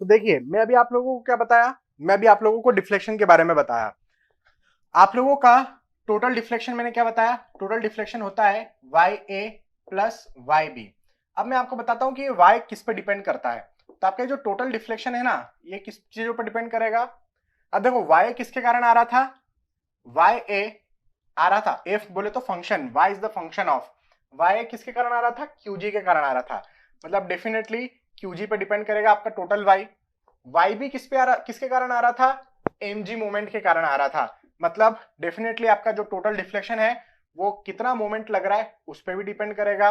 तो देखिए, मैं अभी आप लोगों को क्या बताया, मैं अभी आप लोगों को डिफ्लेक्शन के बारे में बताया। आप लोगों का टोटल डिफ्लेक्शन मैंने क्या बताया, टोटल डिफ्लेक्शन होता है Y A plus Y B. अब मैं आपको बताता हूं कि ये वाई किस पे डिपेंड करता है। तो आपका जो टोटल डिफ्लेक्शन है ना, ये किस चीजों पर डिपेंड करेगा। अब देखो वाई किसके कारण आ रहा था, वाई ए आ रहा था, एफ बोले तो function, Y is the function of, Y किसके कारण आ रहा था, क्यूजी के कारण आ रहा था। मतलब डेफिनेटली क्यूजी पे डिपेंड करेगा आपका टोटल वाई। वाई भी किस पे आ रहा, किसके कारण आ रहा था, एमजी मोमेंट के कारण आ रहा था। मतलब डेफिनेटली आपका जो टोटल डिफ्लेक्शन है वो कितना मोमेंट लग रहा है उस पर भी डिपेंड करेगा।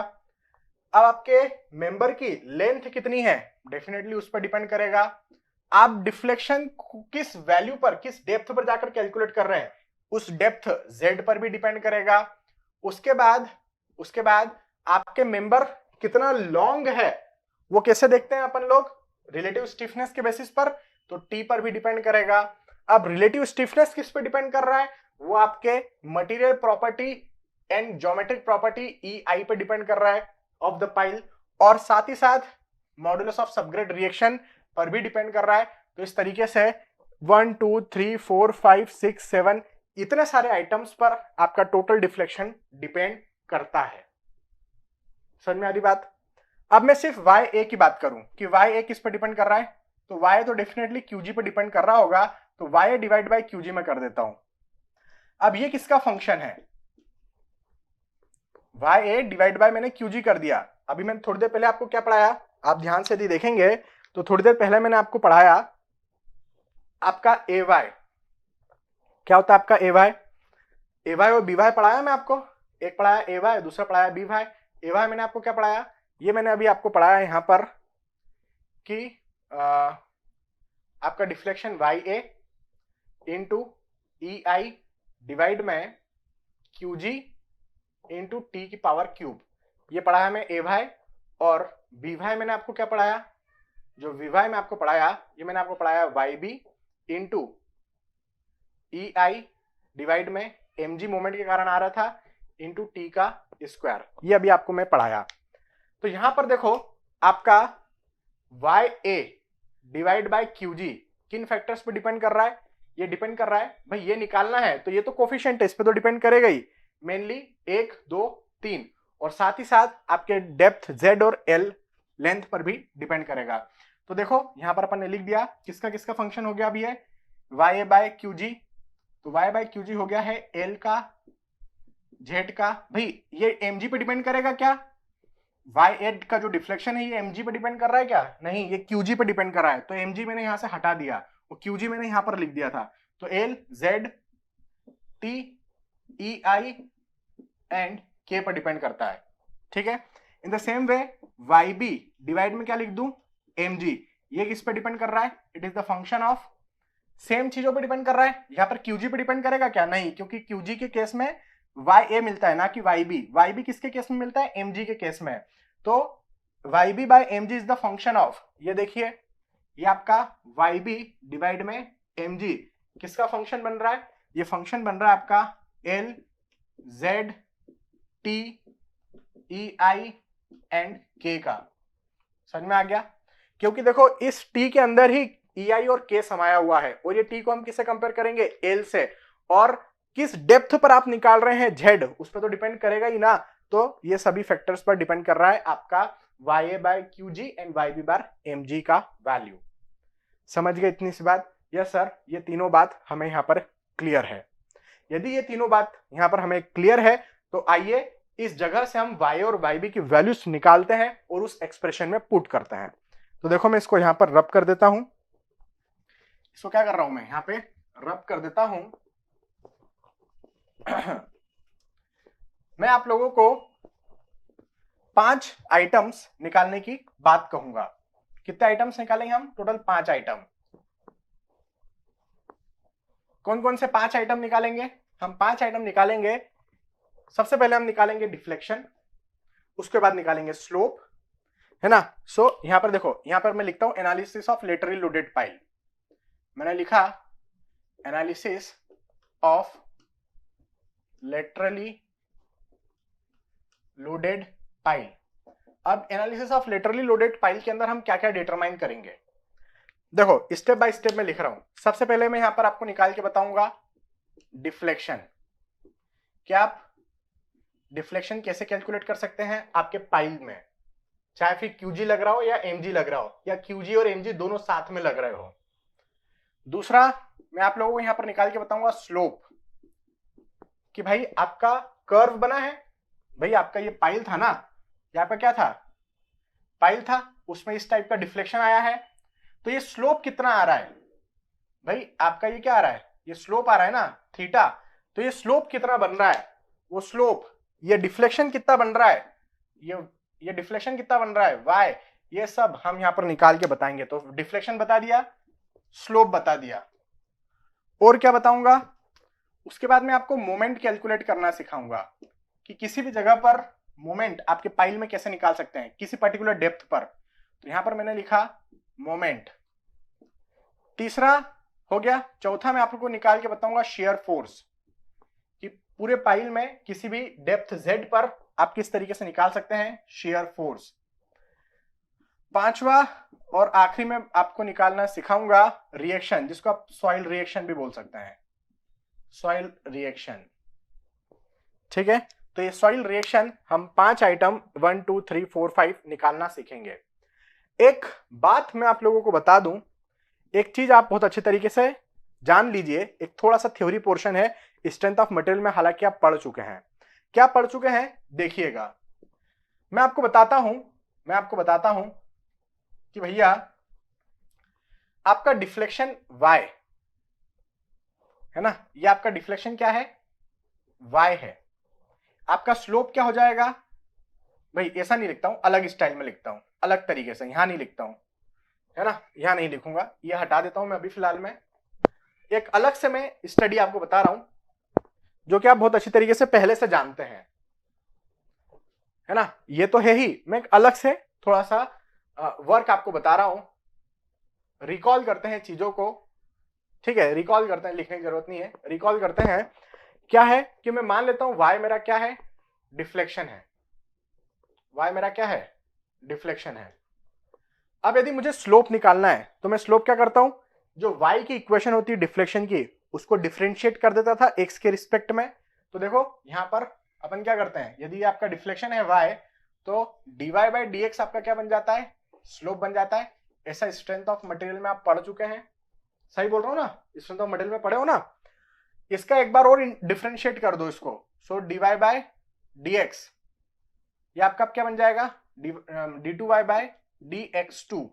अब आपके मेंबर की लेंथ कितनी है, डेफिनेटली उस पर डिपेंड करेगा। आप डिफ्लेक्शन किस वैल्यू पर, किस डेप्थ पर जाकर कैलकुलेट कर रहे हैं, उस डेप्थ जेड पर भी डिपेंड करेगा। उसके बाद आपके मेंबर कितना लॉन्ग है, वो कैसे देखते हैं अपन लोग, रिलेटिव स्टिफनेस के बेसिस पर, तो टी पर भी डिपेंड करेगा। अब रिलेटिव स्टिफनेस किस पे डिपेंड कर रहा है, वो आपके material property and geometric property E I पे डिपेंड कर रहा है ऑफ द पाइल, और साथ ही साथ मॉडुलस ऑफ सबग्रेड रिएक्शन पर भी डिपेंड कर रहा है। तो इस तरीके से 1 2 3 4 5 6 7 इतने सारे आइटम्स पर आपका टोटल डिफ्लेक्शन डिपेंड करता है। समझ में आ रही बात। अब मैं सिर्फ वाई ए की बात करूं कि वाई ए किस पर डिपेंड कर रहा है, तो वाई तो डेफिनेटली क्यूजी पर डिपेंड कर रहा होगा, तो वाई डिवाइड बाई क्यूजी में कर देता हूं। अब ये किसका फंक्शन है, वाई ए डिवाइड बाय मैंने क्यूजी कर दिया। अभी मैंने थोड़ी देर पहले आपको क्या पढ़ाया, आप ध्यान से यदि देखेंगे तो थोड़ी देर पहले मैंने आपको पढ़ाया आपका ए वाई क्या होता है, आपका ए वाई और बी वाई पढ़ाया मैं आपको, एक पढ़ाया ए वाई दूसरा पढ़ाया बी वाई। ए वाई मैंने आपको क्या पढ़ाया, ये मैंने अभी आपको पढ़ाया यहां पर कि आपका deflection Y A into E I divide में क्यू जी इंटू टी की पावर क्यूब, ये पढ़ाया मैं ए वाई। और बी वाई मैंने आपको क्या पढ़ाया, जो वी वाई में आपको पढ़ाया, ये मैंने आपको पढ़ाया Y B into E I divide में एम जी मोमेंट के कारण आ रहा था इंटू टी का स्क्वायर, ये अभी आपको मैं पढ़ाया। तो यहां पर देखो आपका Y A divide by Q G किन फैक्टर्स पे डिपेंड कर रहा है, ये डिपेंड कर रहा है भाई, ये निकालना है तो ये तो कोफिशिएंट है, इस पे तो डिपेंड करेगा ही, मेनली 1 2 3, और साथ ही साथ आपके डेप्थ जेड और एल लेंथ पर भी डिपेंड करेगा। तो देखो यहां पर अपन ने लिख दिया किसका किसका फंक्शन हो गया अभी है, वाई ए बाय क्यू जी, तो वाई बाय क्यू जी हो गया है एल का, जेड का, भाई ये एम जी पे डिपेंड करेगा क्या, वाई एड का जो डिफ्लेक्शन है ये एमजी पे डिपेंड कर रहा है क्या, नहीं ये क्यूजी पे डिपेंड कर रहा है, तो एमजी मैंने यहां से हटा दिया और क्यूजी मैंने यहां पर लिख दिया था। तो L Z T E I and K पर डिपेंड करता है, ठीक है। In the same way Y B divide में क्या लिख दूं, एम जी, ये किस पे डिपेंड कर रहा है, it is the function of, same चीजों पे डिपेंड कर रहा है। यहां पर क्यूजी पे डिपेंड करेगा क्या, नहीं, क्योंकि क्यूजी के केस में वाई ए मिलता है ना कि वाई बी, वाई बी किसके केस में मिलता है, एमजी के केस में। तो Y B by M G is the function of, ये देखिए ये आपका वाई बी डिवाइड में एम जी किसका फंक्शन बन रहा है, ये फंक्शन बन रहा है आपका L Z T E I and के का। समझ में आ गया, क्योंकि देखो इस टी के अंदर ही ई आई और के समाया हुआ है, और ये टी को हम किससे कंपेयर करेंगे, एल से, और किस डेप्थ पर आप निकाल रहे हैं जेड, उस पर तो डिपेंड करेगा ही ना। तो ये सभी फैक्टर्स पर डिपेंड कर रहा है आपका Y A by Q G and Y B bar M G का वैल्यू। समझ गए इतनी सी बात, यस सर, ये तीनों बात हमें यहाँ पर क्लियर है। यदि ये तीनों बात यहाँ पर हमें क्लियर है तो आइए इस जगह से हम y और yb की वैल्यूज निकालते हैं और उस एक्सप्रेशन में पुट करते हैं। तो देखो मैं इसको यहाँ पर रब कर देता हूं, इसको क्या कर रहा हूं मैं यहाँ पे रब कर देता हूं। मैं आप लोगों को 5 आइटम्स निकालने की बात कहूंगा। कितने आइटम्स निकालेंगे हम, टोटल 5 आइटम। कौन कौन से 5 आइटम निकालेंगे, हम 5 आइटम निकालेंगे। सबसे पहले हम निकालेंगे डिफ्लेक्शन, उसके बाद निकालेंगे स्लोप, है ना। सो यहां पर देखो, यहां पर मैं लिखता हूं analysis of laterally loaded pile, मैंने लिखा analysis of laterally loaded pile. अब analysis of laterally loaded pile के अंदर हम क्या क्या डिटरमाइन करेंगे, देखो स्टेप बाय स्टेप में लिख रहा हूं। सबसे पहले मैं यहां पर आपको निकाल के बताऊंगा डिफ्लेक्शन। क्या आप डिफ्लेक्शन कैसे कैलकुलेट कर सकते हैं आपके पाइल में, चाहे फिर क्यूजी लग रहा हो या एमजी लग रहा हो, या क्यूजी और एमजी दोनों साथ में लग रहे हो। दूसरा मैं आप लोगों को यहां पर निकाल के बताऊंगा स्लोप, कि भाई आपका कर्व बना है, भाई आपका ये पाइल था ना, ये आपका क्या था, पाइल था, उसमें इस टाइप का डिफ्लेक्शन आया है, तो ये स्लोप कितना आ रहा है, भाई आपका ये क्या आ रहा है, ये स्लोप आ रहा है ना थीटा, तो ये स्लोप कितना बन रहा है, वो स्लोप, ये डिफ्लेक्शन कितना बन रहा है, ये डिफ्लेक्शन कितना बन रहा है वाई, ये सब हम यहां पर निकाल के बताएंगे। तो डिफ्लेक्शन बता दिया, स्लोप बता दिया, और क्या बताऊंगा, उसके बाद में आपको मोमेंट कैलकुलेट करना सिखाऊंगा कि किसी भी जगह पर मोमेंट आपके पाइल में कैसे निकाल सकते हैं किसी पर्टिकुलर डेप्थ पर। तो यहां पर मैंने लिखा मोमेंट, तीसरा हो गया। चौथा मैं आपको निकाल के बताऊंगा शेयर फोर्स, कि पूरे पाइल में किसी भी डेप्थ z पर आप किस तरीके से निकाल सकते हैं शेयर फोर्स। पांचवा और आखिरी में आपको निकालना सिखाऊंगा रिएक्शन, जिसको आप सॉइल रिएक्शन भी बोल सकते हैं, सॉइल रिएक्शन। ठीक है, तो ये सॉइल रिएक्शन हम 5 आइटम 1 2 3 4 5 निकालना सीखेंगे। एक बात मैं आप लोगों को बता दूं, एक चीज आप बहुत अच्छे तरीके से जान लीजिए, एक थोड़ा सा थ्योरी पोर्शन है स्ट्रेंथ ऑफ मटेरियल में, हालांकि आप पढ़ चुके हैं। क्या पढ़ चुके हैं देखिएगा, मैं आपको बताता हूं कि भैया आपका डिफ्लेक्शन y है ना, ये आपका डिफ्लेक्शन क्या है, y है। आपका स्लोप क्या हो जाएगा, भाई ऐसा नहीं लिखता हूं, अलग स्टाइल में लिखता हूं, अलग तरीके से, यहां नहीं लिखता हूं, है ना, यहां नहीं लिखूंगा, ये हटा देता हूं मैं अभी फिलहाल में। एक अलग से मैं स्टडी आपको बता रहा हूं जो कि आप बहुत अच्छी तरीके से पहले से जानते हैं, है ना, ये तो है ही, मैं अलग से थोड़ा सा वर्क आपको बता रहा हूं। रिकॉल करते हैं चीजों को, ठीक है, रिकॉल करते हैं, लिखने की जरूरत नहीं है, रिकॉल करते हैं। क्या है कि मैं मान लेता हूं y मेरा क्या है, डिफ्लेक्शन है, y मेरा क्या है, डिफ्लेक्शन है। अब यदि मुझे स्लोप निकालना है तो मैं स्लोप क्या करता हूं, जो y की इक्वेशन होती है डिफ्लेक्शन की, उसको डिफरेंशिएट कर देता था x के रिस्पेक्ट में। तो देखो यहां पर अपन क्या करते हैं, यदि आपका डिफ्लेक्शन है y, तो dy बाई dx आपका क्या बन जाता है, स्लोप बन जाता है। ऐसा स्ट्रेंथ ऑफ मटेरियल में आप पढ़ चुके हैं, सही बोल रहा हूं ना, स्ट्रेंथ ऑफ मटेरियल में पढ़े हो ना। इसका एक बार और डिफरेंशिएट कर दो इसको, सो dy बाई dx, ये आपका क्या बन जाएगा, d2y बाई dx2,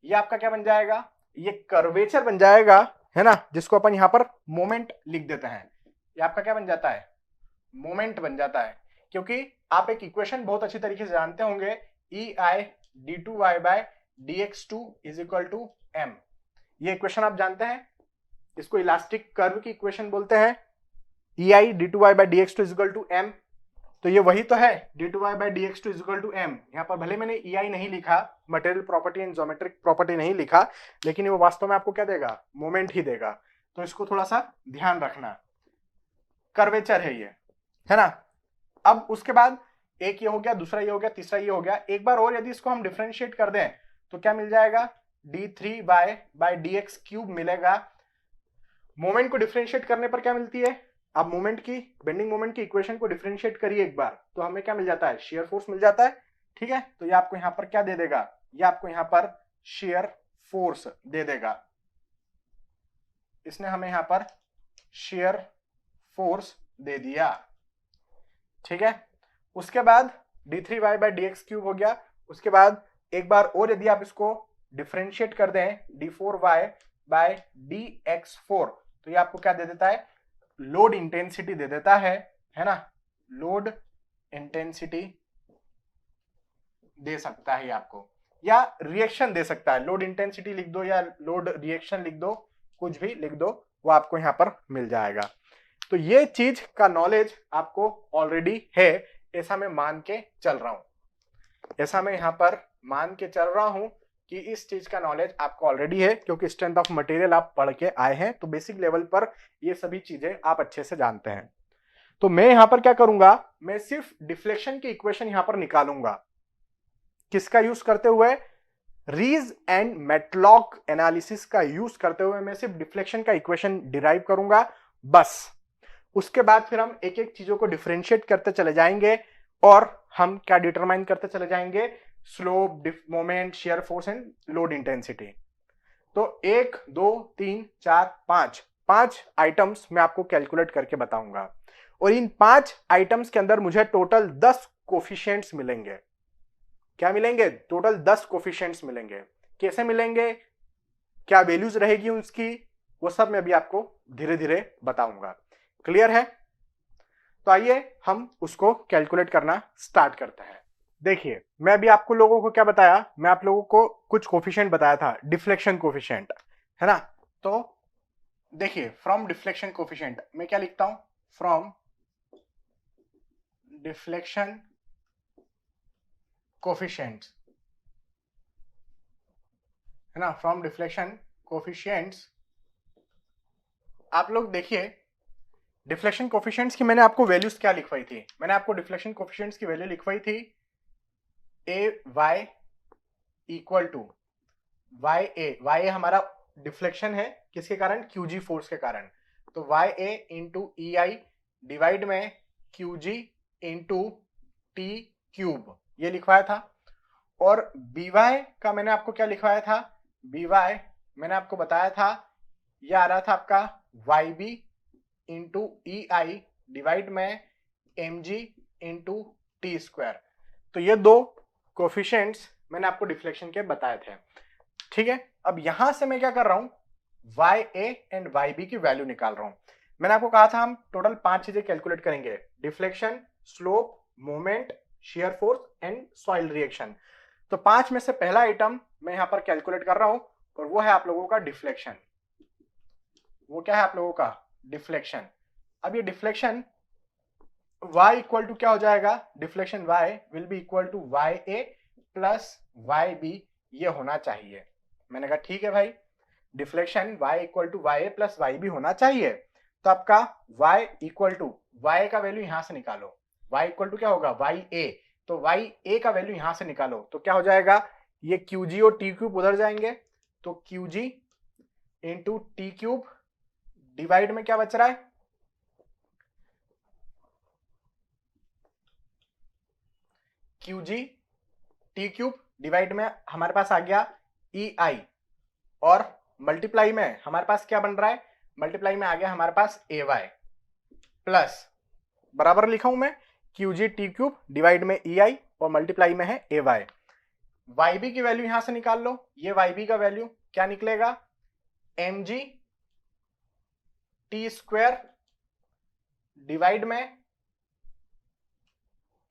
ये आपका क्या बन जाएगा, ये कर्वेचर बन जाएगा, है ना, जिसको अपन यहां पर मोमेंट लिख देते हैं। ये आपका क्या बन जाता है, मोमेंट बन जाता है, क्योंकि आप एक इक्वेशन बहुत अच्छी तरीके से जानते होंगे, ei d2y by dx2 is equal to m। ये इक्वेशन आप जानते हैं, इसको इलास्टिक कर्व की इक्वेशन बोलते हैं, ei d2y by dx2 is equal to m। तो ये वही तो है, d2y by dx2 is equal to m। यहाँ पर भले मैंने ei नहीं लिखा, material property and geometric property नहीं लिखा, लेकिन वो वास्तव में आपको क्या देगा, मोमेंट ही देगा। तो इसको थोड़ा सा ध्यान रखना, कर्वेचर है ये, है ना। अब उसके बाद एक ये हो गया, दूसरा ये हो गया, तीसरा ये हो गया। एक बार और यदि इसको हम डिफरेंशिएट कर दें तो क्या मिल जाएगा, d3y बाई dx क्यूब मिलेगा। मोमेंट को डिफरेंशिएट करने पर क्या मिलती है, आप मोमेंट की, बेंडिंग मोमेंट की इक्वेशन को डिफरेंशिएट करिए एक बार, तो हमें क्या मिल जाता है, शेयर फोर्स मिल जाता है। ठीक है, तो ये आपको यहां पर क्या दे देगा, ये आपको यहां पर शेयर फोर्स दे देगा। इसने हमें यहां पर शेयर फोर्स दे दिया। ठीक है, उसके बाद d3y बाई dx क्यूब हो गया। उसके बाद एक बार और यदि आप इसको डिफरेंशिएट कर दें, d4y बाई dx4, तो ये आपको क्या दे देता है, लोड इंटेंसिटी दे देता है ना, लोड इंटेंसिटी दे सकता है आपको, या रिएक्शन दे सकता है। लोड इंटेंसिटी लिख दो या लोड रिएक्शन लिख दो, कुछ भी लिख दो, वो आपको यहां पर मिल जाएगा। तो ये चीज का नॉलेज आपको ऑलरेडी है, ऐसा मैं मान के चल रहा हूं, ऐसा मैं यहां पर मान के चल रहा हूं कि इस चीज का नॉलेज आपको ऑलरेडी है, क्योंकि स्ट्रेंथ ऑफ मटेरियल आप पढ़ के आए हैं, तो बेसिक लेवल पर ये सभी चीजें आप अच्छे से जानते हैं। तो मैं यहां पर क्या करूंगा, मैं सिर्फ डिफ्लेक्शन की इक्वेशन यहां पर निकालूंगा, किसका यूज करते हुए, रीज एंड मैटलॉक एनालिसिस का यूज करते हुए मैं सिर्फ डिफ्लेक्शन का इक्वेशन डिराइव करूंगा बस। उसके बाद फिर हम एक एक चीजों को डिफरेंशिएट करते चले जाएंगे और हम क्या डिटरमाइन करते चले जाएंगे, slope, moment, shear force and load intensity. तो 1 2 3 4 5 आइटम्स मैं आपको कैलकुलेट करके बताऊंगा और इन 5 आइटम्स के अंदर मुझे टोटल 10 कोफिशिएंट्स मिलेंगे। क्या मिलेंगे? टोटल 10 कोफिशिएंट्स मिलेंगे। कैसे मिलेंगे, क्या वैल्यूज रहेगी उसकी, वो सब मैं अभी आपको धीरे धीरे बताऊंगा। क्लियर है? तो आइए हम उसको कैलकुलेट करना स्टार्ट करते हैं। देखिए, मैं अभी आपको लोगों को क्या बताया, मैं आप लोगों को कुछ कोफिशिएंट बताया था, डिफ्लेक्शन कोफिशिएंट, है ना। तो देखिए, फ्रॉम डिफ्लेक्शन कोफिशिएंट मैं क्या लिखता हूं, फ्रॉम डिफ्लेक्शन कोफिशिएंट, है ना, फ्रॉम डिफ्लेक्शन कोफिशिएंट्स। आप लोग देखिए, डिफ्लेक्शन कोफिशिएंट्स की मैंने आपको वैल्यूज क्या लिखवाई थी, मैंने आपको डिफ्लेक्शन कोफिशिएंट्स की वैल्यू लिखवाई थी A Y equal to Y A. Y A हमारा डिफ्लेक्शन है, किसके कारण? क्यूजी फोर्स के कारण। तो Y A into E I divide में क्यूजी इंटू टी क्यूब, ये लिखवाया था। और बी वाई का मैंने आपको क्या लिखवाया था, बी वाई मैंने आपको बताया था, ये आ रहा था आपका Y B into E I divide में M G into T square. तो ये दो कोफिशिएंट्स मैंने आपको डिफ्लेक्शन के बताए थे। ठीक है, अब यहां से मैं क्या कर रहा हूं, Y A and Y B की वैल्यू निकाल रहा हूं। मैंने आपको कहा था हम टोटल 5 चीजें कैलकुलेट करेंगे, deflection, slope, moment, shear force and soil reaction. तो 5 में से पहला आइटम मैं यहां पर कैलकुलेट कर रहा हूं और वो है आप लोगों का डिफ्लेक्शन। वो क्या है आप लोगों का? डिफ्लेक्शन। अब ये डिफ्लेक्शन y इक्वल टू क्या हो जाएगा, deflection y will be equal to Y A plus Y B, ये होना चाहिए। मैंने कहा ठीक है भाई, deflection y equal to Y A plus Y B होना चाहिए। तो आपका y इक्वल टू वाई का वैल्यू यहां से निकालो, y इक्वल टू क्या होगा, वाई ए। तो वाई ए का वैल्यू यहां से निकालो तो क्या हो जाएगा, ये क्यूजी और टी क्यूब उधर जाएंगे, तो क्यूजी इंटू टी क्यूब डिवाइड में क्या बच रहा है, क्यूजी टी क्यूब डिवाइड में हमारे पास आ गया ई आई, और मल्टीप्लाई में हमारे पास क्या बन रहा है, मल्टीप्लाई में आ गया हमारे पास ए वाई प्लस, बराबर लिखा हूं मैं, क्यूजी टी क्यूब डिवाइड में ई आई और मल्टीप्लाई में है ए वाई। वाई बी की वैल्यू यहां से निकाल लो, ये वाई बी का वैल्यू क्या निकलेगा, M G T square divide में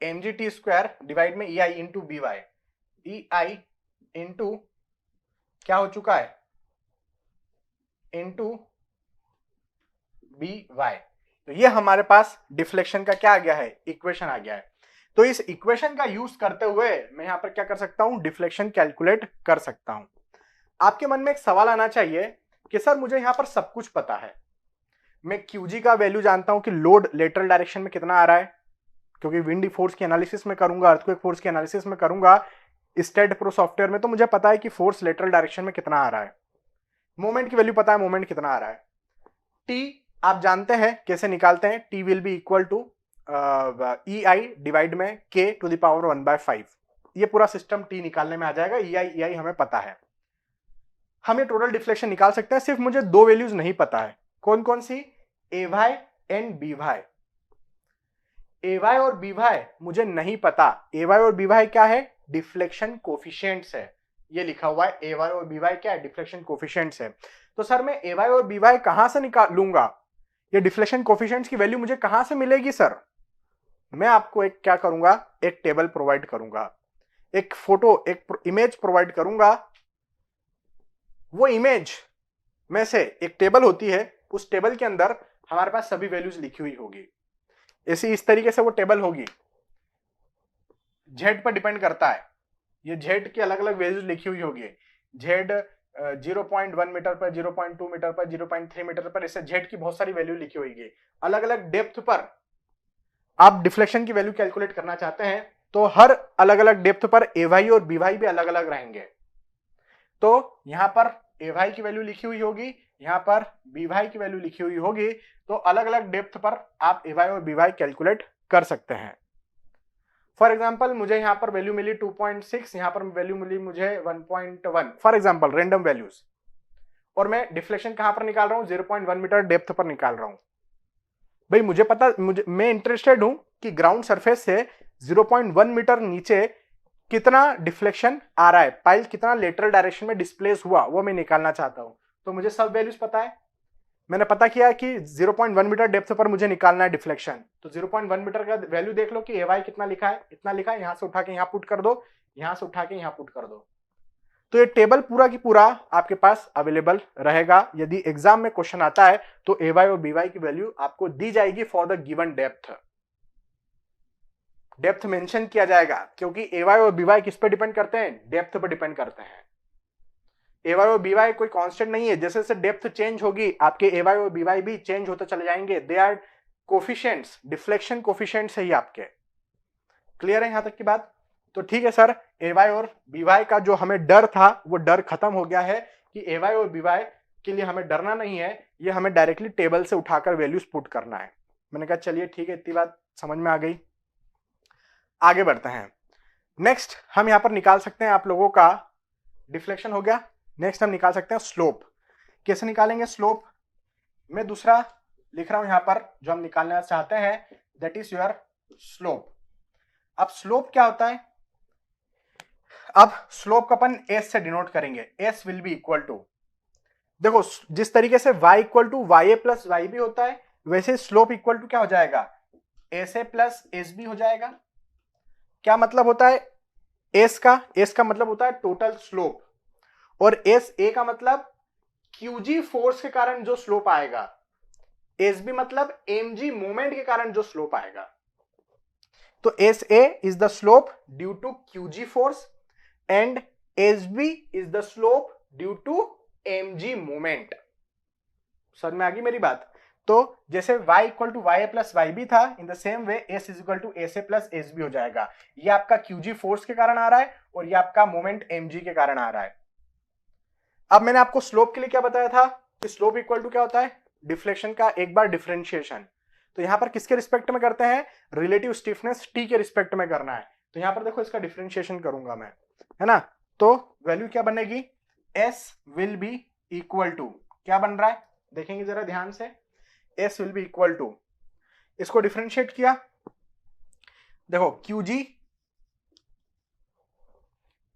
M G T square divide में E I into B Y, E I into क्या हो चुका है, इंटू बी वाई। तो ये हमारे पास डिफ्लेक्शन का क्या आ गया है, इक्वेशन आ गया है। तो इस इक्वेशन का यूज करते हुए मैं यहां पर क्या कर सकता हूं, डिफ्लेक्शन कैलकुलेट कर सकता हूं। आपके मन में एक सवाल आना चाहिए कि सर मुझे यहां पर सब कुछ पता है, मैं क्यूजी का वैल्यू जानता हूं कि लोड लेटरल डायरेक्शन में कितना आ रहा है, क्योंकि विंड फोर्स की एनालिसिस में करूंगा, अर्थक्वेक फोर्स की एनालिसिस में करूंगा, स्टेट प्रो सॉफ्टवेयर में, तो मुझे पता है कि फोर्स लेटरल डायरेक्शन में कितना आ रहा है। मोमेंट की वैल्यू पता है, मोमेंट कितना आ रहा है। टी आप जानते हैं कैसे निकालते हैं, T will be equal to E I divide में के टू द पावर 1/5। ये पूरा सिस्टम टी निकालने में आ जाएगा, ई आई हमें पता है। हम ये टोटल डिफ्लेक्शन निकाल सकते हैं, सिर्फ मुझे दो वैल्यूज नहीं पता है, कौन कौन सी, A Y and B Y. A Y और बी वाई मुझे नहीं पता, ए वाई और बी वाई क्या है, डिफ्लेक्शन कोफिशिएंट्स है, ये लिखा हुआ है, ए वाई और बी वाई क्या है, डिफ्लेक्शन कोफिशिएंट्स है। तो सर मैं ए वाई और बी वाई कहां से निकाल लूंगा, ये डिफ्लेक्शन कोफिशिएंट्स की वैल्यू मुझे कहां से मिलेगी सर? मैं आपको एक क्या करूंगा, एक टेबल प्रोवाइड करूंगा, एक फोटो, एक इमेज प्रोवाइड करूंगा। वो इमेज में से एक टेबल होती है, उस टेबल के अंदर हमारे पास सभी वैल्यूज लिखी हुई होगी। ऐसी इस तरीके से वो टेबल होगी, जेड पर डिपेंड करता है, ये जेड की अलग अलग वैल्यूज लिखी हुई होगी, जेड 0.1 मीटर पर, 0.2 मीटर पर, 0.3 मीटर पर, इससे जेड की बहुत सारी वैल्यू लिखी हुई है। अलग अलग डेप्थ पर आप डिफ्लेक्शन की वैल्यू कैलकुलेट करना चाहते हैं तो हर अलग अलग डेप्थ पर ए वाई और बी वाई भी अलग अलग रहेंगे। तो यहाँ पर ए वाई की वैल्यू लिखी हुई होगी, यहाँ पर बी वाई की वैल्यू लिखी हुई होगी, तो अलग अलग डेप्थ पर आप ए वाई और बी वाई कैलकुलेट कर सकते हैं। फॉर एग्जाम्पल मुझे यहाँ पर वैल्यू मिली 2.6, यहाँ पर वैल्यू मिली मुझे 1.1, फॉर एग्जाम्पल रेंडम वैल्यूज, और मैं डिफ्लेक्शन कहां पर निकाल रहा हूं, 0.1 मीटर डेप्थ पर निकाल रहा हूं। भाई मैं इंटरेस्टेड हूं कि ग्राउंड सरफेस से 0.1 मीटर नीचे कितना डिफ्लेक्शन आ रहा है, पाइल कितना लेटरल डायरेक्शन में डिस्प्लेस हुआ, वो मैं निकालना चाहता हूं। तो मुझे सब वैल्यूज पता है, मैंने पता किया कि 0.1 मीटर डेप्थ पर मुझे निकालना है डिफ्लेक्शन। तो 0.1 मीटर का वैल्यू देख लो कि ए वाई कितना लिखा है, इतना लिखा है, यहां से उठा के यहां पुट कर दो, यहां से उठा के यहां पुट कर दो। तो ये टेबल पूरा की पूरा आपके पास अवेलेबल रहेगा। यदि एग्जाम में क्वेश्चन आता है तो ए वाई और बी वाई की वैल्यू आपको दी जाएगी for the given depth. Depth mention किया जाएगा, क्योंकि ए वाई और बी वाई किस पे डिपेंड करते हैं, डेप्थ पे डिपेंड करते हैं। ए वाई और बी वाई कोई कांस्टेंट नहीं है, जैसे जैसे डेप्थ चेंज होगी आपके ए वाई और बी वाई भी चेंज होते चले जाएंगे। They are coefficients, deflection coefficients है ये आपके। क्लियर है यहां तक की बात? तो ठीक है सर, ए वाई और बी वाई का जो हमें डर था वो डर खत्म हो गया है कि ए वाई और बी वाई के लिए हमें डरना नहीं है, ये हमें डायरेक्टली टेबल से उठाकर वैल्यूज पुट करना है। मैंने कहा चलिए ठीक है, इतनी बात समझ में आ गई। आगे बढ़ते हैं। नेक्स्ट हम यहां पर निकाल सकते हैं, आप लोगों का डिफ्लेक्शन हो गया, नेक्स्ट हम निकाल सकते हैं स्लोप। कैसे निकालेंगे स्लोप? मैं दूसरा लिख रहा हूं यहां पर जो हम निकालना चाहते हैं, दैट इज योर स्लोप। अब स्लोप क्या होता है? अब स्लोप का अपन एस से डिनोट करेंगे, S will be equal to, देखो जिस तरीके से y equal to Y A plus Y B होता है, वैसे स्लोप इक्वल टू क्या हो जाएगा, S A plus S B हो जाएगा। क्या मतलब होता है एस का? एस का मतलब होता है टोटल स्लोप, और एस ए का मतलब क्यूजी फोर्स के कारण जो स्लोप आएगा, एस बी मतलब एमजी मोमेंट के कारण जो स्लोप आएगा। तो S A is the slope due to QG force and SB is the slope due to mg moment। समझ में आ गई मेरी बात? तो जैसे y equal to Y A plus Y B था, in the same way s is equal to S A plus S B हो जाएगा। ये आपका क्यूजी फोर्स के कारण आ रहा है और ये आपका मोमेंट mg के कारण आ रहा है। अब मैंने आपको स्लोप के लिए क्या बताया था कि स्लोप इक्वल टू क्या होता है, डिफ्लेक्शन का एक बार डिफरेंशिएशन। तो यहां पर किसके रिस्पेक्ट में करते हैं, रिलेटिव स्टिफनेस टी के रिस्पेक्ट में करना है। तो यहां पर देखो इसका डिफरेंशिएशन करूंगा मैं, है ना। तो वैल्यू क्या बनेगी, s will be equal to, क्या बन रहा है देखेंगे जरा ध्यान से, s will be equal to, इसको डिफरेंशिएट किया, देखो qg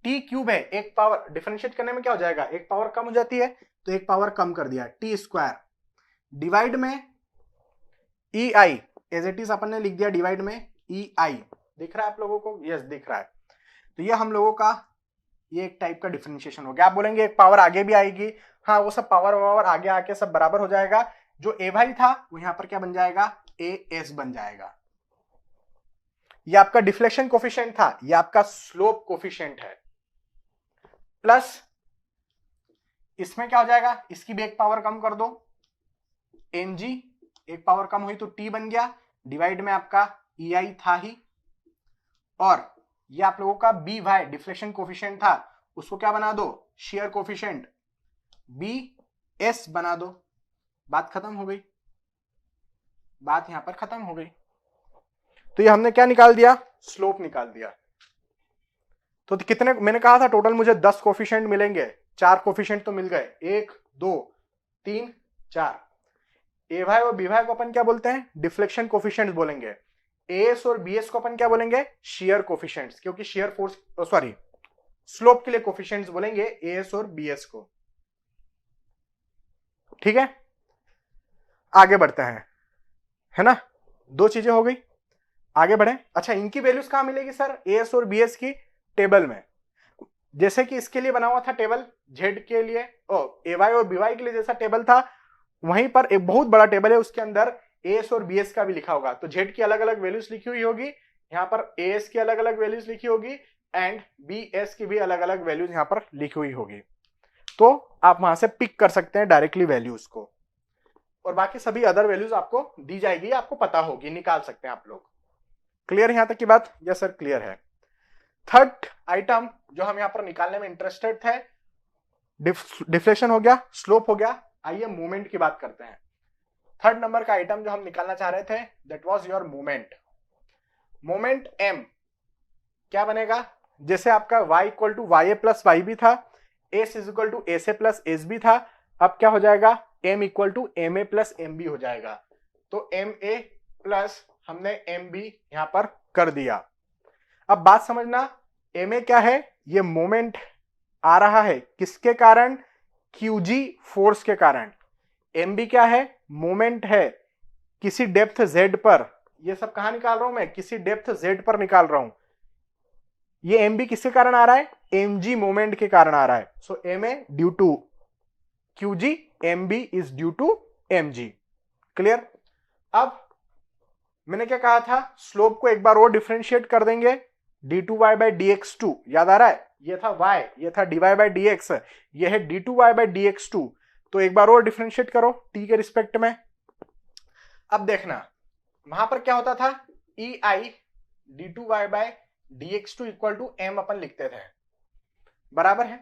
t क्यूब है, एक पावर डिफरेंशिएट करने में क्या हो जाएगा, एक पावर कम हो जाती है, तो एक पावर कम कर दिया, t स्क्वायर डिवाइड में e i, as it is अपन ने लिख दिया डिवाइड में e i। दिख रहा है आप लोगों को? यस दिख रहा है। तो ये हम लोगों का ये एक टाइप का डिफरेंशिएशन हो गया। आप बोलेंगे एक पावर आगे भी आएगी, हाँ वो सब पावर आगे आके सब बराबर हो जाएगा। जो ए वाई था वो यहां पर क्या बन जाएगा, ए एस बन जाएगा। ये आपका डिफ्लेक्शन कोफिशिएंट था, ये आपका स्लोप कोफिशिएंट है। प्लस इसमें क्या हो जाएगा, इसकी भी एक पावर कम कर दो, एमजी एक पावर कम हुई तो टी बन गया, डिवाइड में आपका ई आई था ही, और ये आप लोगों का बी वाई डिफ्लेक्शन कोफिशिएंट था, उसको क्या बना दो, शेयर कोफिशिएंट बी एस बना दो। बात खत्म हो गई, बात यहां पर खत्म हो गई। तो ये हमने क्या निकाल दिया, स्लोप निकाल दिया। तो कितने, मैंने कहा था टोटल मुझे 10 कोफिशिएंट मिलेंगे, 4 कोफिशिएंट तो मिल गए, 1 2 3 4। ए वाई और बी वाई को अपन क्या बोलते हैं, डिफ्लेक्शन कोफिशिएंट्स बोलेंगे। एस और बीएस को अपन क्या बोलेंगे, शेयर कोफिशिएंट्स, क्योंकि शेयर फोर्स सॉरी स्लोप के लिए कोफिशिएंट्स बोलेंगे एस और बीएस को। ठीक है, आगे बढ़ते हैं, है ना, 2 चीजें हो गई, आगे बढ़े। अच्छा इनकी वैल्यूज कहां मिलेगी सर, एस और बीएस की टेबल में। जैसे कि इसके लिए बना हुआ था टेबल, जेड के लिए ए वाई और बी वाई के लिए जैसा टेबल था, वहीं पर एक बहुत बड़ा टेबल है, उसके अंदर एस और बीएस का भी लिखा होगा। तो जेड की अलग अलग वैल्यूज लिखी हुई होगी, यहाँ पर एस की अलग अलग वैल्यूज लिखी होगी, एंड बीएस की भी अलग अलग वैल्यूज यहाँ पर लिखी हुई होगी। तो आप वहां से पिक कर सकते हैं डायरेक्टली वैल्यूज को, और बाकी सभी अदर वैल्यूज आपको दी जाएगी, आपको पता होगी, निकाल सकते हैं आप लोग। क्लियर यहां तक की बात? यस सर क्लियर है। थर्ड आइटम जो हम यहाँ पर निकालने में इंटरेस्टेड थे, डिफ्लेक्शन हो गया, स्लोप हो गया। आइए मूवमेंट की बात करते हैं। थर्ड नंबर का आइटम जो हम निकालना चाह रहे थे, that was your movement. Moment m क्या बनेगा, जैसे आपका y equal to Y A plus Y B था, s is equal to S A plus S B था, अब क्या हो जाएगा, m equal to M A plus M B हो जाएगा। तो एम ए प्लस हमने एम बी यहां पर कर दिया। अब बात समझना, एम ए क्या है, ये मोमेंट आ रहा है किसके कारण, QG फोर्स के कारण। एम बी क्या है, मोमेंट है किसी डेप्थ z पर। ये सब कहां निकाल रहा हूं मैं, किसी डेप्थ z पर निकाल रहा हूं। ये एम बी किसके कारण आ रहा है, एम जी मोमेंट के कारण आ रहा है। So M A due to QG, M B is due to M G. Clear. अब मैंने क्या कहा था, स्लोप को एक बार और डिफरेंशिएट कर देंगे, d2y बाई dx2, याद आ रहा है, ये था y, ये था dy बाई dx, ये है d2y बाई dx2। तो एक बार और डिफरेंशिएट करो t के रिस्पेक्ट में। अब देखना वहां पर क्या होता था, ei d2y by dx2 equal to m अपन लिखते थे, बराबर है।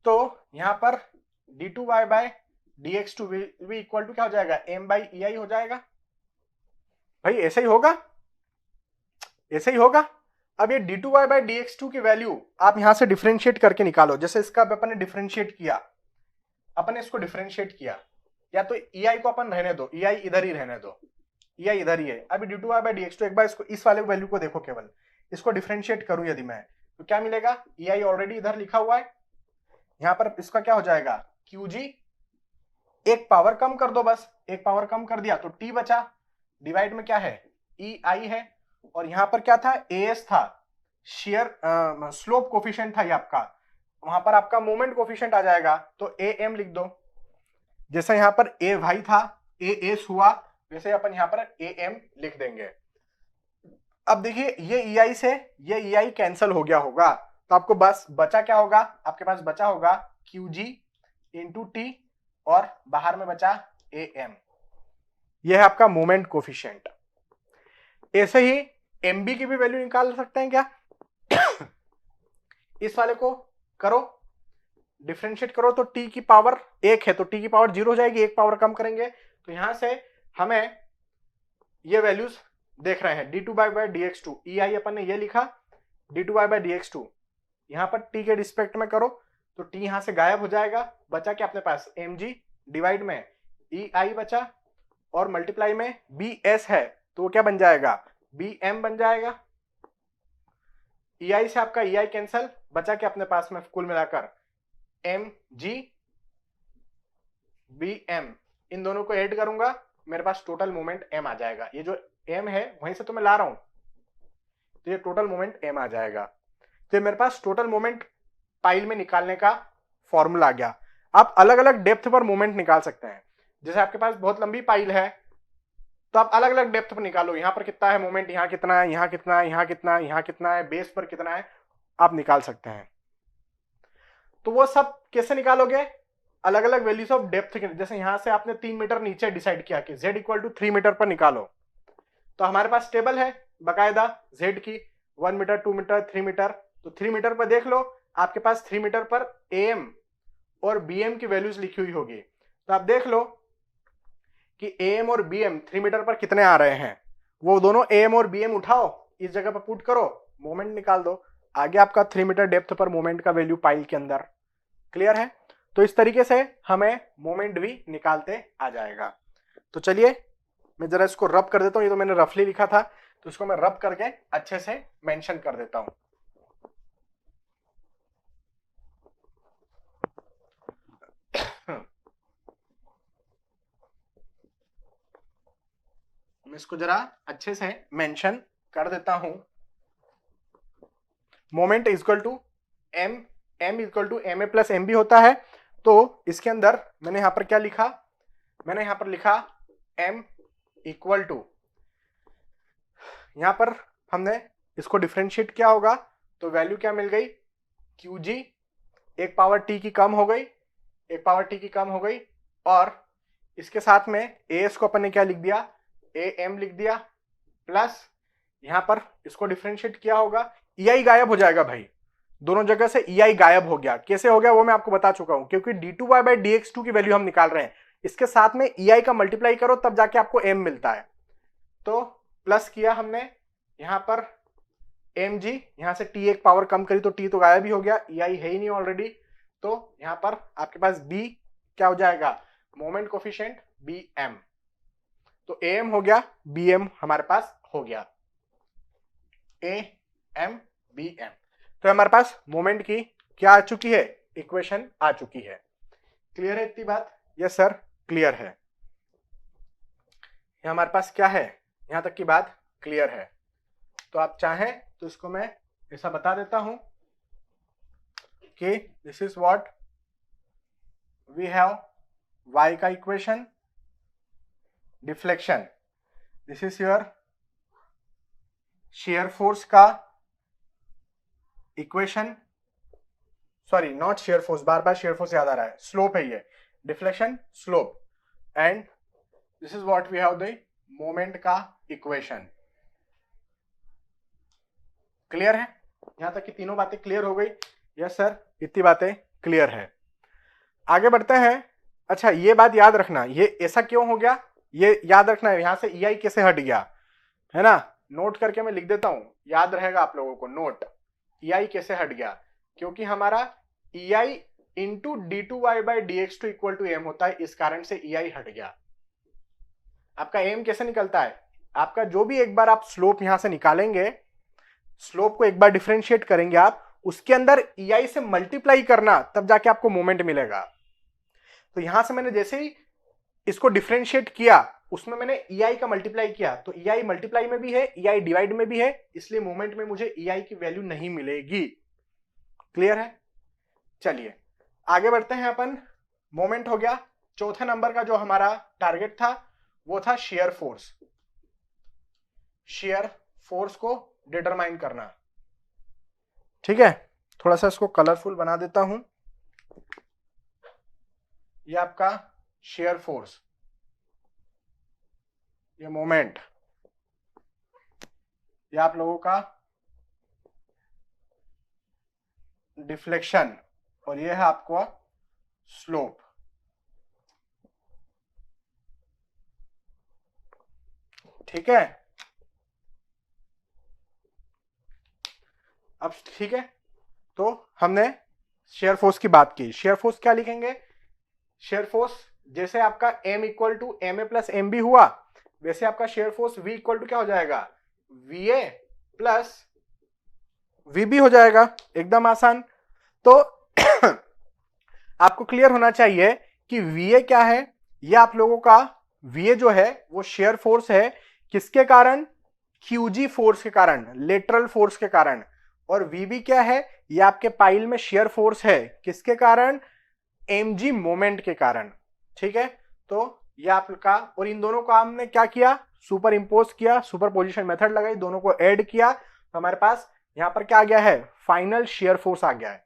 तो यहां पर d2y बाई dx2 भी इक्वल टू क्या हो जाएगा, m बाई ei हो जाएगा। भाई ऐसे ही होगा, ऐसे ही होगा। अब ये d2y बाई dx2 की वैल्यू आप यहां से डिफरेंशिएट करके निकालो। जैसे इसका अपन ने डिफरेंशिएट किया, अपन ने इसको डिफरेंशिएट किया, या तो ei को अपन रहने दो, ei इधर ही रहने दो, ei इधर ही है। अभी d2y बाई dx2, एक बार इसको, इस वाले वैल्यू को देखो, केवल इसको डिफरेंशिएट करूं यदि मैं, तो क्या मिलेगा, ei ऑलरेडी इधर लिखा हुआ है, यहां पर इसका क्या हो जाएगा, QG, एक पावर कम कर दो, बस एक पावर कम कर दिया तो t बचा, डिवाइड में क्या है, ei है, और यहां पर क्या था, as था, शेयर स्लोप कोफिशिएंट था ये आपका, वहां पर आपका मोमेंट कोफिशिएंट आ जाएगा, तो am लिख दो। जैसे यहां पर a वाई था, as हुआ, वैसे अपन यहां पर am लिख देंगे। अब देखिए ये ei से ये ei कैंसिल हो गया होगा, तो आपको बस बचा क्या होगा, आपके पास बचा होगा QG इंटू टी, और बाहर में बचा am। यह है आपका मोमेंट कोफिशिएंट। ऐसे ही MB की भी वैल्यू निकाल सकते हैं क्या इस वाले को करो, डिफरेंशिएट करो, तो t की पावर 1 है तो t की पावर 0 हो जाएगी, एक पावर कम करेंगे तो यहां से हमें ये वैल्यूज देख रहे हैं, d2y बाई dx2, ei अपन ने ये लिखा, d2y बाई dx2, यहां पर t के रिस्पेक्ट में करो तो t यहां से गायब हो जाएगा, बचा क्या अपने पास, mg, डिवाइड में ei बचा, और मल्टीप्लाई में bs है, तो वो क्या बन जाएगा, bm बन जाएगा। ei से आपका ei कैंसल, बचा क्या अपने पास में कुल मिलाकर, mg bm, इन दोनों को ऐड करूंगा, मेरे पास टोटल मोमेंट m आ जाएगा। ये जो m है वहीं से तो मैं ला रहा हूं, तो ये टोटल मोमेंट m आ जाएगा। तो मेरे पास टोटल मोमेंट पाइल में निकालने का फॉर्मूला आ गया। आप अलग अलग डेप्थ पर मोमेंट निकाल सकते हैं। जैसे आपके पास बहुत लंबी पाइल है तो आप अलग अलग डेप्थ पर निकालो, यहां पर कितना है मोमेंट, यहां कितना है, यहां कितना है, यहां कितना है, यहां कितना है, बेस पर कितना है, आप निकाल सकते हैं। तो वो सब कैसे निकालोगे, अलग अलग वैल्यूज ऑफ डेप्थ के, जैसे यहां से आपने 3 मीटर नीचे डिसाइड किया कि z इक्वल टू 3 मीटर पर निकालो, तो हमारे पास टेबल है बकायदा z की, 1 मीटर, 2 मीटर, 3 मीटर, तो 3 मीटर पर देख लो, आपके पास 3 मीटर पर am और bm की वैल्यूज लिखी हुई होगी, तो आप देख लो कि am और bm 3 मीटर पर कितने आ रहे हैं, वो दोनों am और bm उठाओ, इस जगह पर पुट करो, मोमेंट निकाल दो, आगे आपका 3 मीटर डेप्थ पर मोमेंट का वैल्यू पाइल के अंदर। क्लियर है। तो इस तरीके से हमें मोमेंट भी निकालते आ जाएगा। तो चलिए मैं जरा इसको रब कर देता हूं, ये तो मैंने रफली लिखा था, तो इसको मैं रब करके अच्छे से मेंशन कर देता हूं। मैं इसको जरा अच्छे से मेंशन कर देता हूं। Moment equal to m equal to M A plus M B होता है। तो इसके अंदर मैंने यहां पर क्या लिखा, मैंने यहां पर लिखा m इक्वल टू, यहां पर हमने इसको डिफरेंशिएट किया होगा तो वैल्यू क्या मिल गई, QG, एक पावर t की कम हो गई, एक पावर t की कम हो गई, और इसके साथ में as को अपन ने क्या लिख दिया, am लिख दिया, प्लस यहां पर इसको डिफरेंशिएट किया होगा, ei गायब हो जाएगा भाई, दोनों जगह से EI गायब हो गया। कैसे हो गया वो मैं आपको बता चुका हूं, क्योंकि d2y बाई dx2 की वैल्यू हम निकाल रहे हैं, इसके साथ में EI का मल्टीप्लाई करो तब जाके आपको m मिलता है। तो प्लस किया हमने यहां पर mg, यहां से t एक पावर कम करी तो t तो गायब ही हो गया, EI है ही नहीं ऑलरेडी, तो यहां पर आपके पास b क्या हो जाएगा, मोमेंट कोफिशिएंट bm, तो am हो गया, bm हमारे पास हो गया, am bm। तो हमारे पास मोमेंट की क्या आ चुकी है, इक्वेशन आ चुकी है। क्लियर है इतनी बात? यस सर क्लियर है। ये हमारे पास क्या है, यहां तक की बात क्लियर है। तो आप चाहें तो इसको मैं ऐसा बता देता हूं कि this is what we have y का equation, deflection, this is your shear force का equation, sorry not shear force, बार बार शेयर फोर्स याद आ रहा है, स्लोप है ये, deflection slope, and this is what we have the moment का इक्वेशन। क्लियर है? यहां तक की तीनों बातें क्लियर हो गई? यस सर इतनी बातें क्लियर है। आगे बढ़ते हैं। अच्छा ये बात याद रखना, ये ऐसा क्यों हो गया ये याद रखना है, यहां से EI कैसे हट गया है ना, नोट करके मैं लिख देता हूं, याद रहेगा आप लोगों को, नोट EI कैसे हट गया, क्योंकि हमारा EI into d2y by dx2 equal to m होता है, इस कारण से EI हट गया। आपका m कैसे निकलता है, आपका जो भी एक बार आप स्लोप यहां से निकालेंगे, स्लोप को एक बार डिफरेंशिएट करेंगे आप, उसके अंदर EI से मल्टीप्लाई करना, तब जाके आपको मोमेंट मिलेगा। तो यहां से मैंने जैसे ही इसको डिफरेंशिएट किया, उसमें मैंने EI का मल्टीप्लाई किया, तो EI मल्टीप्लाई में भी है, EI डिवाइड में भी है, इसलिए मोमेंट में मुझे EI की वैल्यू नहीं मिलेगी। क्लियर है? चलिए आगे बढ़ते हैं अपन। मोमेंट हो गया। चौथे नंबर का जो हमारा टारगेट था वो था शेयर फोर्स, शेयर फोर्स को डिटरमाइन करना। ठीक है, थोड़ा सा इसको कलरफुल बना देता हूं। ये आपका शेयर फोर्स, ये मोमेंट, ये आप लोगों का डिफ्लेक्शन, और ये है आपका स्लोप। ठीक है, अब ठीक है, तो हमने शेयर फोर्स की बात की। शेयर फोर्स क्या लिखेंगे, शेयर फोर्स जैसे आपका m equal to M A plus M B हुआ, वैसे आपका shear force v equal to क्या हो जाएगा, V A plus V B हो जाएगा, एकदम आसान। तो आपको क्लियर होना चाहिए कि वी ए क्या है, ये आप लोगों का वी ए जो है वो शेयर फोर्स है, किसके कारण, QG फोर्स के कारण, लेटरल फोर्स के कारण, और वीबी क्या है, ये आपके पाइल में शेयर फोर्स है, किसके कारण, mg मोमेंट के कारण। ठीक है, तो ये आपका, और इन दोनों को हमने क्या किया, सुपर इंपोज किया, सुपर पोजिशन मेथड लगाई, दोनों को ऐड किया, तो हमारे पास यहां पर क्या आ गया है, फाइनल शेयर फोर्स आ गया है।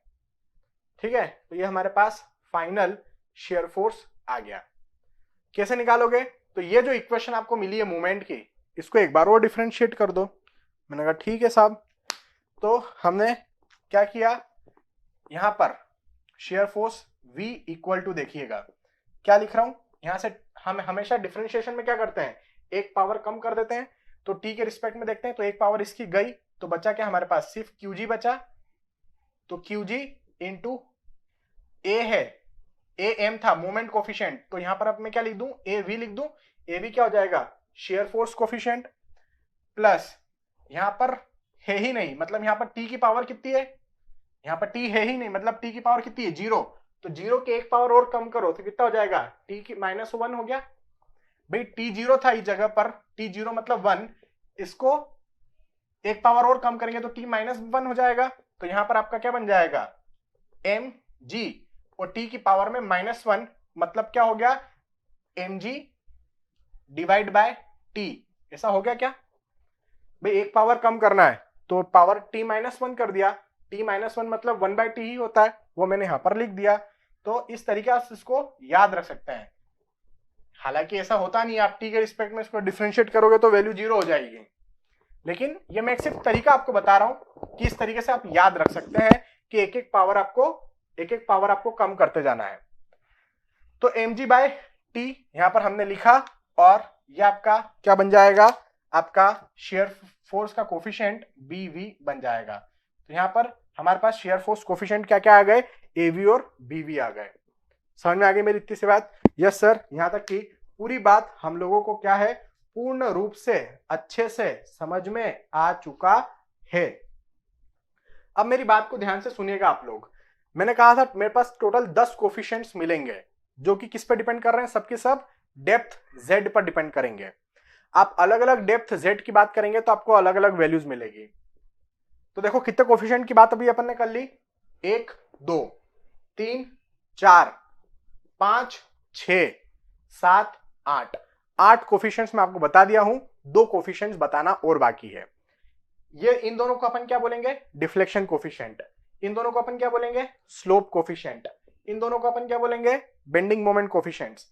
ठीक है, तो ये हमारे पास फाइनल शेयर फोर्स आ गया। कैसे निकालोगे, तो ये जो इक्वेशन आपको मिली है मोमेंट की, इसको एक बार और डिफरेंशिएट कर दो। मैंने कहा ठीक है साहब, तो हमने क्या किया, यहां पर shear force V equal to, देखिएगा क्या लिख रहा हूं, यहां से हम हमेशा डिफरेंशिएशन में क्या करते हैं, एक पावर कम कर देते हैं, तो t के रिस्पेक्ट में देखते हैं, तो एक पावर इसकी गई, तो बचा क्या हमारे पास, सिर्फ QG बचा, तो QG इंटू A है, AM था मोमेंट कोफिशिएंट, तो यहां पर अब मैं क्या लिख दूं, AV लिख दूं, AV क्या हो जाएगा, शेयर फोर्स कोफिशिएंट, प्लस यहां पर है ही नहीं, मतलब यहां पर t की पावर कितनी है, यहां पर t है ही नहीं, मतलब t की पावर कितनी है, 0, तो 0 के एक पावर और कम करो तो कितना हो जाएगा, t की -1 हो गया। भाई t 0 था इस जगह पर, t 0 मतलब 1, इसको एक पावर और कम करेंगे तो t -1 हो जाएगा, तो यहां पर आपका क्या बन जाएगा, mg, और t की पावर में -1, मतलब क्या हो गया, mg डिवाइड बाय t, ऐसा हो गया क्या, भाई एक पावर कम करना है तो पावर t-1 कर दिया, t-1 मतलब 1/t ही होता है, वो मैंने यहां पर लिख दिया। तो इस तरीके से इसको याद रख सकते हैं। हालांकि ऐसा होता नहीं, आप t के रिस्पेक्ट में इसको डिफरेंशिएट करोगे तो वैल्यू 0 हो जाएगी, लेकिन ये मैं सिर्फ तरीका आपको बता रहा हूं कि इस तरीके से आप याद रख सकते हैं कि एक एक पावर आपको कम करते जाना है। तो mg/t यहां पर हमने लिखा और ये आपका क्या बन जाएगा, आपका शेयर फोर्स का कोफिशिएंट bv बन जाएगा। तो यहां पर हमारे पास शेयर फोर्स कोफिशिएंट क्या क्या आ गए, av और bv आ गए। समझ में आ गई मेरी इतनी सी बात? यस सर, यहां तक की पूरी बात हम लोगों को क्या है, पूर्ण रूप से अच्छे से समझ में आ चुका है। अब मेरी बात को ध्यान से सुनिएगा आप लोग। मैंने कहा था मेरे पास टोटल 10 कोफिशिएंट्स मिलेंगे जो कि किस पे डिपेंड कर रहे हैं, सबके सब डेप्थ z पर डिपेंड करेंगे। आप अलग अलग डेप्थ z की बात करेंगे तो आपको अलग अलग वैल्यूज मिलेगी। तो देखो कितने कोफिशिएंट की बात अभी अपन ने कर ली, 1 2 3 4 5 6 7 8 कोफिशिएंट्स मैं आपको बता दिया हूं, 2 कोफिशिएंट्स बताना और बाकी है। ये इन दोनों को अपन क्या बोलेंगे, डिफ्लेक्शन कोफिशिएंट। इन दोनों को अपन क्या बोलेंगे, स्लोप कोफिशिएंट। इन दोनों को अपन क्या बोलेंगे, बेंडिंग मोमेंट कोफिशिएंट्स।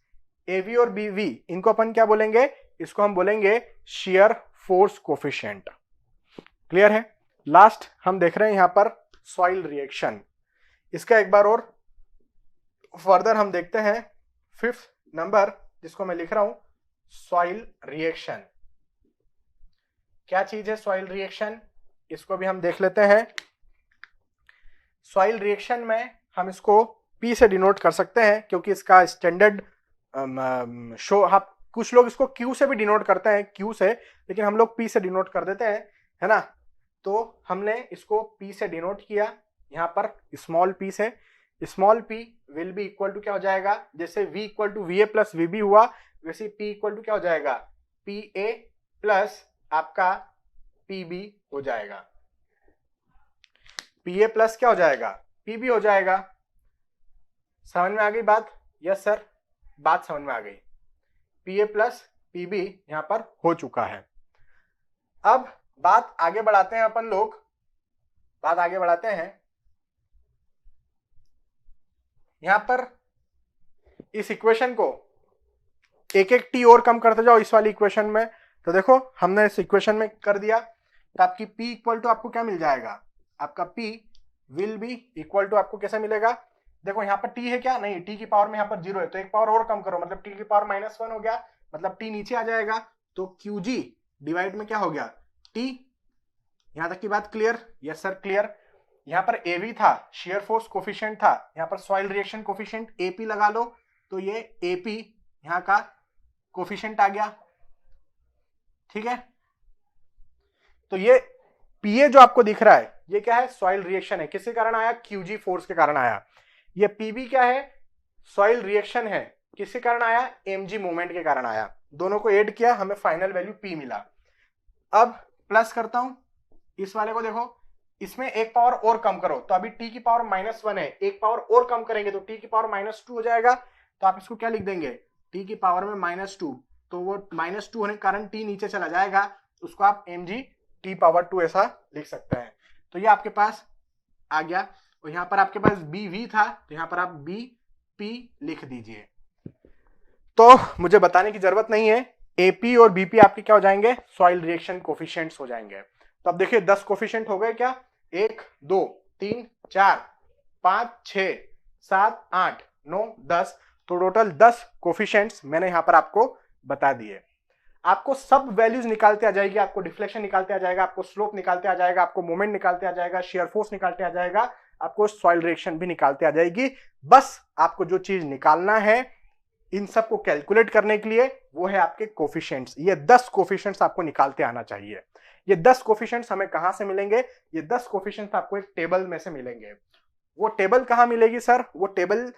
एवी और बीवी इनको अपन क्या बोलेंगे, इसको हम बोलेंगे शियर फोर्स कोफिशिएंट। क्लियर है? लास्ट हम देख रहे हैं यहां पर सॉइल रिएक्शन। इसका एक बार और फर्दर हम देखते हैं 5th नंबर जिसको मैं लिख रहा हूं, सॉइल रिएक्शन। क्या चीज है सॉइल रिएक्शन, इसको भी हम देख लेते हैं। सॉइल रिएक्शन में हम इसको P से डिनोट कर सकते हैं क्योंकि इसका स्टैंडर्ड शो, आप कुछ लोग इसको Q से भी डिनोट करते हैं, Q से, लेकिन हम लोग P से डिनोट कर देते हैं, है ना। तो हमने इसको P से डिनोट किया, यहाँ पर स्मॉल p से। Small p will be equal to क्या हो जाएगा, जैसे v इक्वल टू va प्लस vb हुआ, वैसे p इक्वल टू क्या हो जाएगा, pa प्लस आपका pb हो जाएगा। pa प्लस क्या हो जाएगा, pb हो जाएगा। समझ में आ गई बात? यस सर, बात समझ में आ गई। pa प्लस pb यहां पर हो चुका है। अब बात आगे बढ़ाते हैं अपन लोग, बात आगे बढ़ाते हैं। यहां पर इस इक्वेशन को एक एक टी और कम करते जाओ इस वाली इक्वेशन में। तो देखो हमने इस इक्वेशन में कर दिया, तो आपकी P इक्वल टू आपको क्या मिल जाएगा, आपका P will be equal to आपको कैसे मिलेगा, देखो यहाँ पर T है क्या, नहीं, T की पावर में यहाँ पर 0 है, तो एक पावर और कम करो, मतलब T की पावर -1 हो गया, मतलब T नीचे आ जाएगा, तो QG डिवाइड में क्या हो गया T। यहां तक की बात क्लियर? Yes sir clear. यहाँ पर AV था, शेयर फोर्स कोफिशिएंट था, यहाँ पर सॉइल रिएक्शन कोफिशिएंट AP लगा लो, तो ये AP यहाँ का कोफिशिएंट आ गया, ठीक है। तो ये PA जो आपको दिख रहा है ये क्या है, सॉइल रिएक्शन है, किसके कारण आया, QG फोर्स के कारण आया। ये PB क्या है, सॉइल रिएक्शन है, किसके कारण आया, mg मूवमेंट के कारण आया। दोनों को ऐड किया, हमें फाइनल वैल्यू P मिला। अब प्लस करता हूं इस वाले को, देखो इसमें एक पावर और कम करो, तो अभी T की पावर -1 है, एक पावर और कम करेंगे तो T की पावर -2 हो जाएगा। तो आप इसको क्या लिख देंगे, T की पावर में -2, तो वो -2 होने के कारण T नीचे चला जाएगा, उसको आप mg T पावर 2 ऐसा लिख सकते हैं। तो ये आपके पास आ गया, और यहाँ पर आपके पास BV था, तो यहाँ पर आप BP लिख दीजिए। तो मुझे बताने की जरूरत नहीं है, AP और BP आपके क्या हो जाएंगे, सॉइल रिएक्शन कोफिशिएंट्स हो जाएंगे। तो अब देखिए 10 कोफिशिएंट हो गए क्या, 1 2 3 4 5 6 7 8 9 10, तो टोटल 10 कोफिशिएंट्स मैंने यहां पर आपको बता दिए। आपको सब वैल्यूज निकालते आ जाएगी, आपको डिफ्लेक्शन निकालते आ जाएगा, आपको स्लोप निकालते आ जाएगा, आपको मोमेंट निकालते आ जाएगा, शेयर फोर्स निकालते आ जाएगा, आपको सॉइल रिएक्शन भी निकालते आ जाएगी। बस आपको जो चीज निकालना है इन सब को कैलकुलेट करने के लिए, वो है आपके कोफिशिएंट्स। ये 10 कोफिशिएंट्स आपको निकालते आना चाहिए। ये 10 कोफिशिएंट्स हमें कहां से मिलेंगे, ये 10 कोफिशिएंट्स आपको एक टेबल में से मिलेंगे। वो टेबल कहां मिलेगी सर, वो टेबल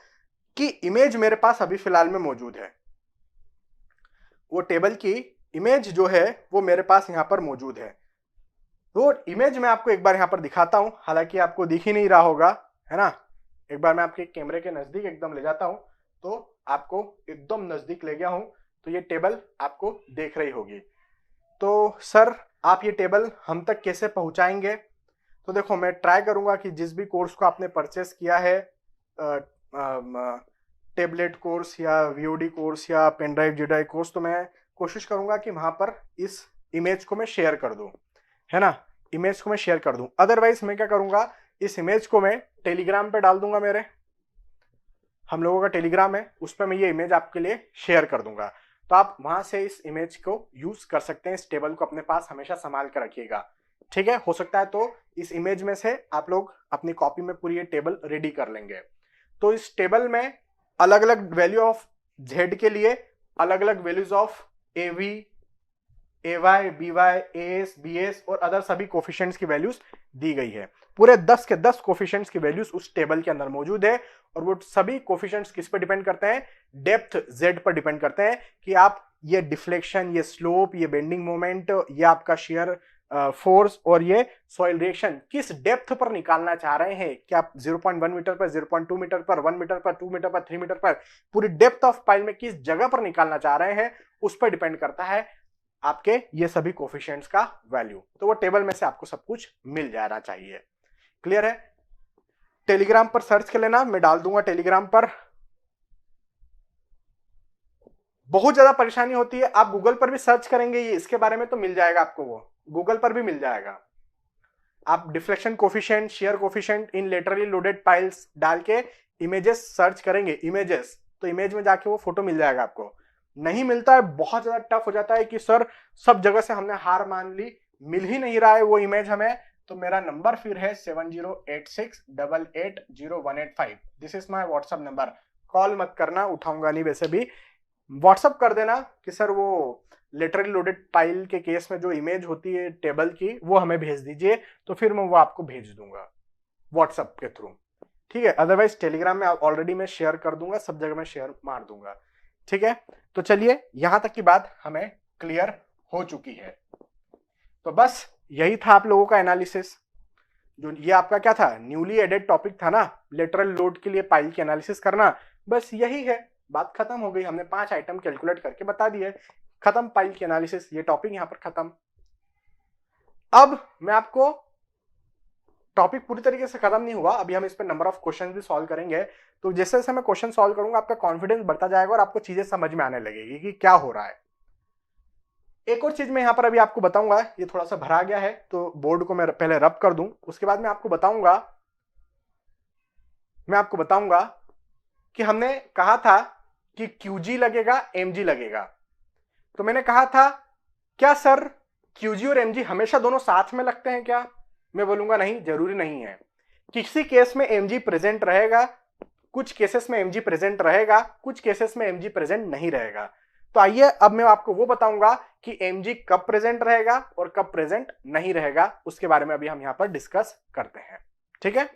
की इमेज मेरे पास अभी फिलहाल में मौजूद है। वो टेबल की इमेज जो है वो मेरे पास यहां पर मौजूद है। तो इमेज मैं आपको एक बार यहां पर दिखाता हूं, हालांकि आपको दिख ही नहीं रहा होगा, है ना। एक बार मैं आपके कैमरे के नजदीक एकदम ले जाता हूं, तो आपको एकदम नजदीक ले गया हूं, तो ये टेबल आपको देख रही होगी। तो सर आप ये टेबल हम तक कैसे पहुंचाएंगे, तो देखो मैं ट्राई करूंगा कि जिस भी कोर्स को आपने परचेस किया है, टेबलेट कोर्स या VOD कोर्स या pen drive G drive course, तो मैं कोशिश करूंगा कि वहां पर इस इमेज को मैं शेयर कर दूं, है ना, इमेज को मैं शेयर कर दूं। अदरवाइज मैं क्या करूंगा इस इमेज को मैं टेलीग्राम पे डाल दूंगा, मेरे हम लोगों का टेलीग्राम है, उस पर मैं ये इमेज आपके लिए शेयर कर दूंगा, तो आप वहां से इस इमेज को यूज कर सकते हैं। इस टेबल को अपने पास हमेशा संभाल कर रखिएगा, ठीक है। हो सकता है तो इस इमेज में से आप लोग अपनी कॉपी में पूरी ये टेबल रेडी कर लेंगे। तो इस टेबल में अलग अलग वैल्यू ऑफ जेड के लिए अलग अलग values of AV, AY, BY, AS, BS और अदर सभी कोफिशिएंट्स की वैल्यूज दी गई है। पूरे 10 के 10 कोफिशिएंट्स की वैल्यूज उस टेबल के अंदर मौजूद है, और वो सभी कोफिशिएंट्स किस पर डिपेंड करते हैं? डेप्थ जेड पर डिपेंड करते हैं कि आप ये डिफ्लेक्शन, ये स्लोप, ये बेंडिंग मोमेंट, ये आपका शेयर फोर्स और ये सॉइल रिएक्शन किस डेप्थ पर निकालना चाह रहे हैं। क्या आप 0.1 मीटर पर, 0.2 मीटर पर, 1 मीटर पर, 2 मीटर पर, 3 मीटर पर, पूरी डेप्थ ऑफ पाइल में किस जगह पर निकालना चाह रहे हैं, उस पर डिपेंड करता है आपके ये सभी कोफिशिएंट्स का वैल्यू। तो वो टेबल में से आपको सब कुछ मिल जाना चाहिए। क्लियर है? टेलीग्राम पर सर्च कर लेना, मैं डाल दूंगा टेलीग्राम पर। बहुत ज्यादा परेशानी होती है, आप गूगल पर भी सर्च करेंगे ये इसके बारे में तो मिल जाएगा आपको, वो गूगल पर भी मिल जाएगा। आप डिफ्लेक्शन कोफिशिएंट, शेयर कोफिशिएंट इन लेटरली लोडेड पाइल्स डाल के इमेजेस सर्च करेंगे, इमेजेस, तो इमेज में जाके वो फोटो मिल जाएगा आपको। नहीं मिलता है, बहुत ज्यादा टफ हो जाता है कि सर सब जगह से हमने हार मान ली, मिल ही नहीं रहा है वो इमेज हमें, तो मेरा नंबर फिर है 7086880185। This is my WhatsApp number. Call मत करना, उठाऊंगा नहीं, वैसे भी व्हाट्सएप कर देना कि सर वो लेटरली लोडेड पाइल के केस में जो इमेज होती है टेबल की वो हमें भेज दीजिए, तो फिर मैं वो आपको भेज दूंगा व्हाट्सएप के थ्रू, ठीक है। अदरवाइज टेलीग्राम में ऑलरेडी मैं शेयर कर दूंगा, सब जगह मैं शेयर मार दूंगा, ठीक है। तो चलिए यहां तक की बात हमें क्लियर हो चुकी है। तो बस यही था आप लोगों का एनालिसिस। जो ये आपका क्या था, न्यूली एडेड टॉपिक था ना, लेटरल लोड के लिए पाइल की एनालिसिस करना, बस यही है, बात खत्म हो गई। हमने 5 आइटम कैलकुलेट करके बता दिए, खत्म पाइल की एनालिसिस, ये टॉपिक यहां पर खत्म। अब मैं आपको, टॉपिक पूरी तरीके से खत्म नहीं हुआ, अभी हम इस पर नंबर ऑफ क्वेश्चन भी सॉल्व करेंगे। तो जैसे जैसे मैं क्वेश्चन सॉल्व करूंगा आपका कॉन्फिडेंस बढ़ता जाएगा और आपको चीजें समझ में आने लगेगी कि क्या हो रहा है। एक और चीज मैं यहां पर अभी आपको बताऊंगा, ये थोड़ा सा भरा गया है तो बोर्ड को मैं पहले रब कर दूं, उसके बाद मैं आपको बताऊंगा कि हमने कहा था कि QG लगेगा, MG लगेगा। तो मैंने कहा था क्या सर QG और MG हमेशा दोनों साथ में लगते हैं क्या? मैं बोलूंगा नहीं, जरूरी नहीं है। किसी केस में MG प्रेजेंट रहेगा, कुछ केसेस में MG प्रेजेंट रहेगा, कुछ केसेस में MG प्रेजेंट नहीं रहेगा। तो आइए अब मैं आपको वो बताऊंगा कि MG कब प्रेजेंट रहेगा और कब प्रेजेंट नहीं रहेगा, उसके बारे में अभी हम यहां पर डिस्कस करते हैं, ठीक है।